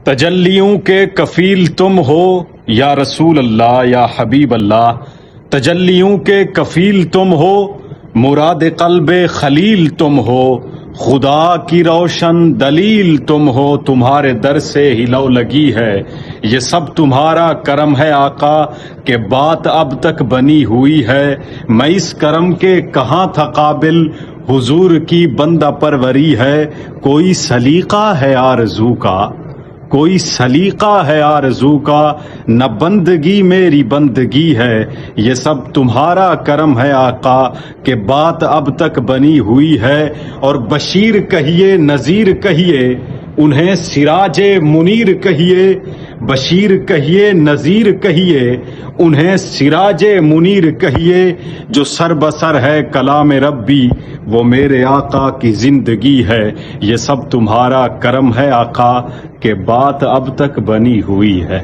تجلیوں کے کفیل تم ہو یا رسول اللہ یا حبیب اللہ، تجلیوں کے کفیل تم ہو، مراد قلب خلیل تم ہو، خدا کی روشن دلیل تم ہو، تمہارے در سے ہی لو لگی ہے، یہ سب تمہارا کرم ہے آقا کہ بات اب تک بنی ہوئی ہے، میں اس کرم کے کہاں تھا قابل، حضور کی بندہ پروری ہے، کوئی سلیقہ ہے آرزو کا، کوئی سلیقہ ہے آرزو کا، نہ بندگی میری بندگی ہے، یہ سب تمہارا کرم ہے آقا کہ بات اب تک بنی ہوئی ہے، اور بشیر کہیے نذیر کہیے انہیں سراج منیر کہیے، بشیر کہیے نذیر کہیے انہیں سراج منیر کہیے، جو سر بسر ہے کلام ربی وہ میرے آقا کی زندگی ہے، یہ سب تمہارا کرم ہے آقا کہ بات اب تک بنی ہوئی ہے۔